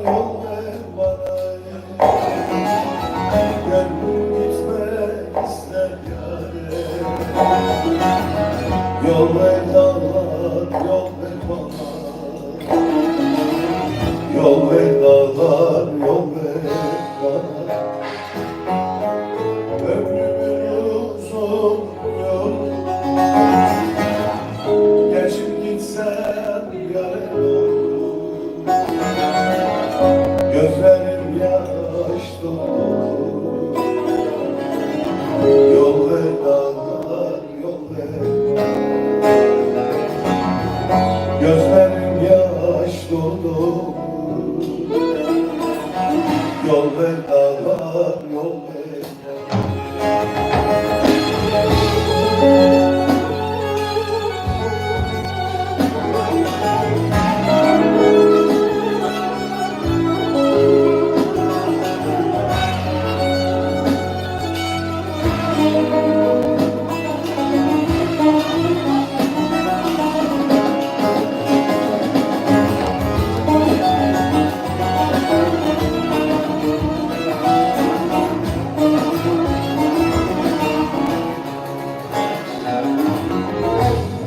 yol ver bana. Gönlüm gitmek ister yâre. Yol ver dağlar, yol ver bana. Yol ver dağlar, yol ver bana. Ömrümün uzun yolu, geçip gitsem yâre doğru. Gözlerim yaş dolu. Yol ver dağlar, yol ver. Gözlerim yaş dolu. Yol ver dağlar, yol ver.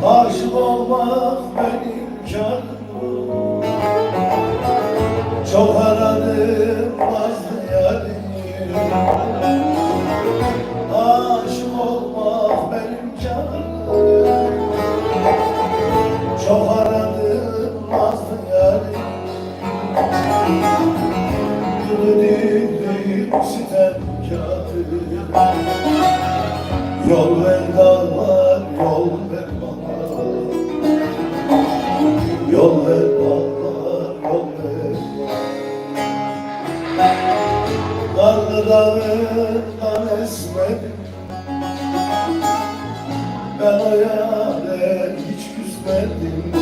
Aşık olmak benim canım. Çok aradım azdı yarim. Aşık olmak benim canım. Çok aradım azdı yarim. Gülü dildim sitemkarım. Yol ver dağlar, yol ver bana. Yol ver dağlar, yol ver bana. Karlı dağından esmedim. Ben o yâre hiç küsmedim.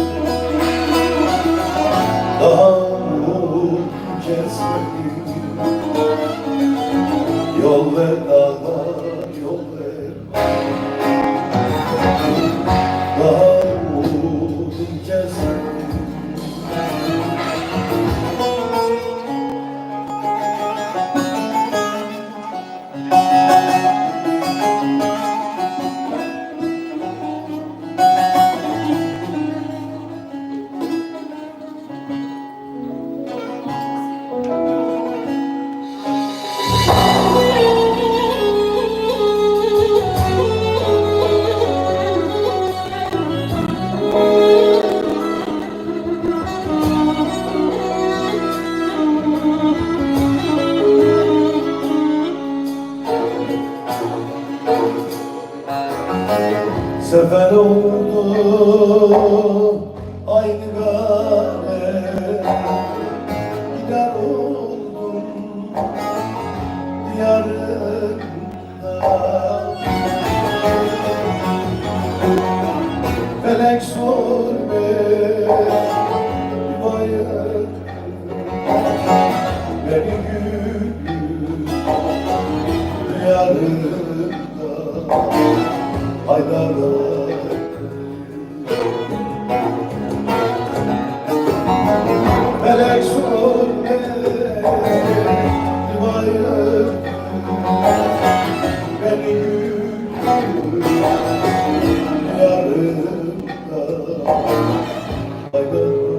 Daha umut kesmedim. Yol ver dağlar, yol ver. Daha umudum kesmedim. Sefer oldu aynı gare. Gider oldum diyarında. Felek sor beni bayır. Beni gül diyarında. Haydar'a melek sor beni bayır. Beni gül yarında. Haydar'a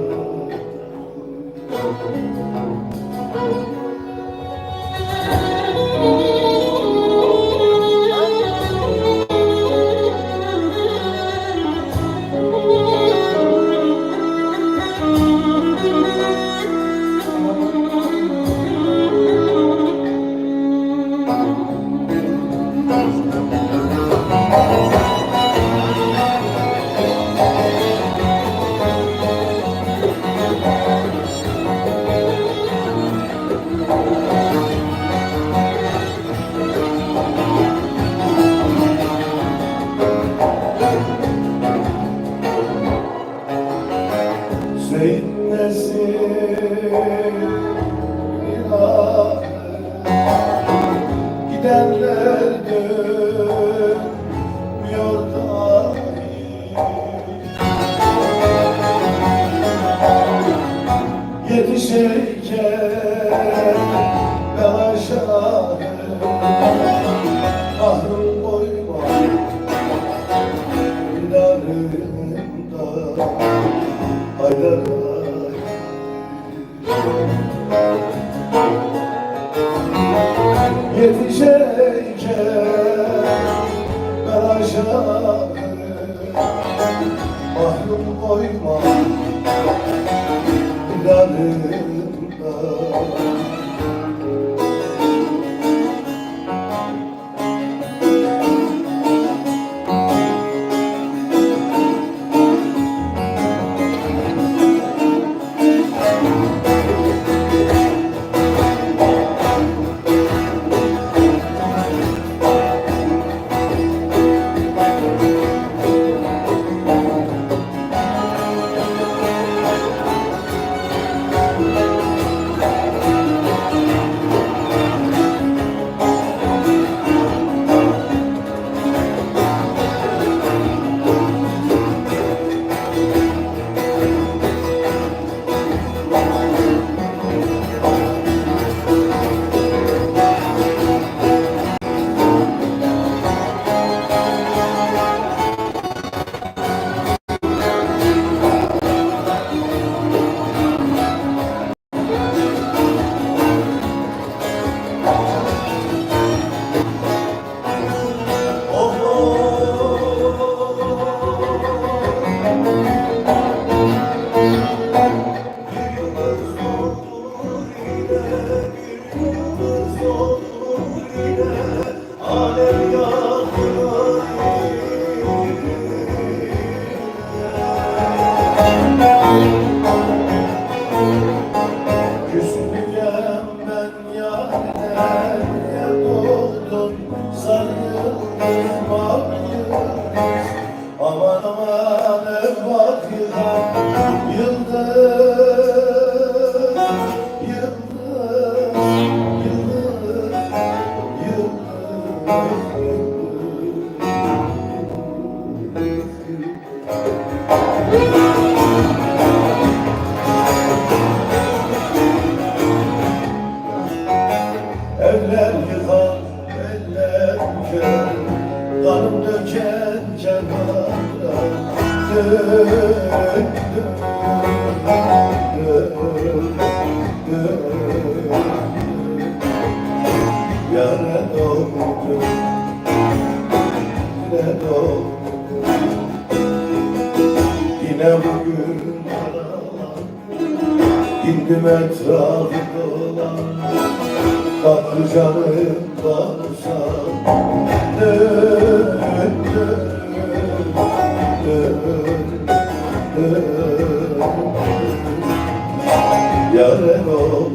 gidenler dönmüyor dahi. Yetişirken ben aşağı Mahrum koyma Dinarında Haydaray Yetişeceğim ben aşağı Mahrum koyma Dinarında Küsmeyeceğim ben yarine doğdum sarıyıldız mavi yıldız Aman aman bak yılan yıldız Yıldız, yıldız, Eller yıkan, eller büken, kanım döken kenara dön, dön, dön, yâre doğdum, yine doğdum, yine bugün aralan, indim etrafı dolan, tatlı canım varsa dön, dön, dön, dön, yâre oldu,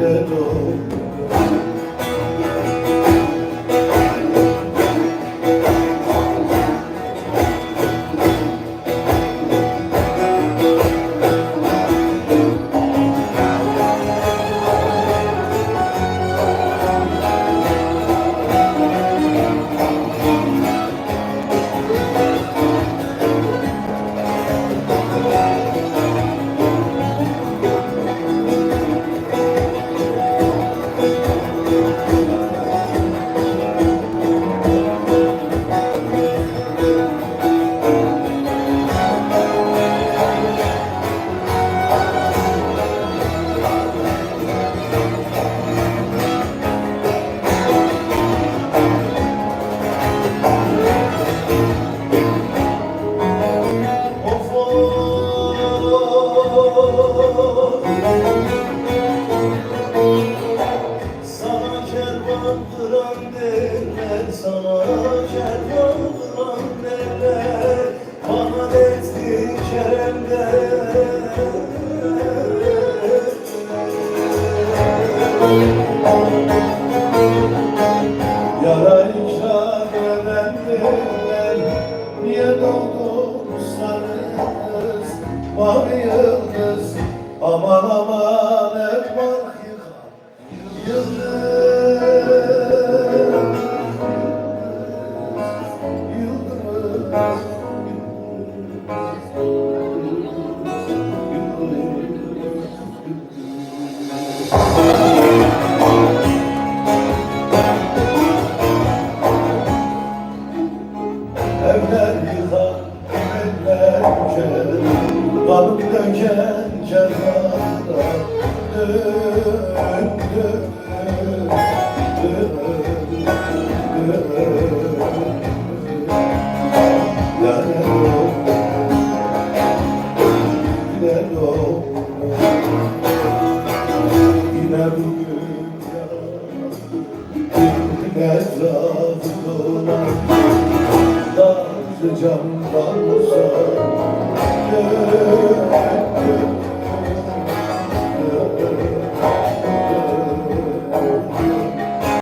yâre oldu. Sana kervan kıran derler, sana kervan kıran derler, bana dertli Kerem'den. Yara ikram eden derler, niye doğdun sarı kız, mavi yıldız, aman aman hep var yıldız. döken kanım döken kervana döndü yine bugün yine etrafında Nazlı candan uzak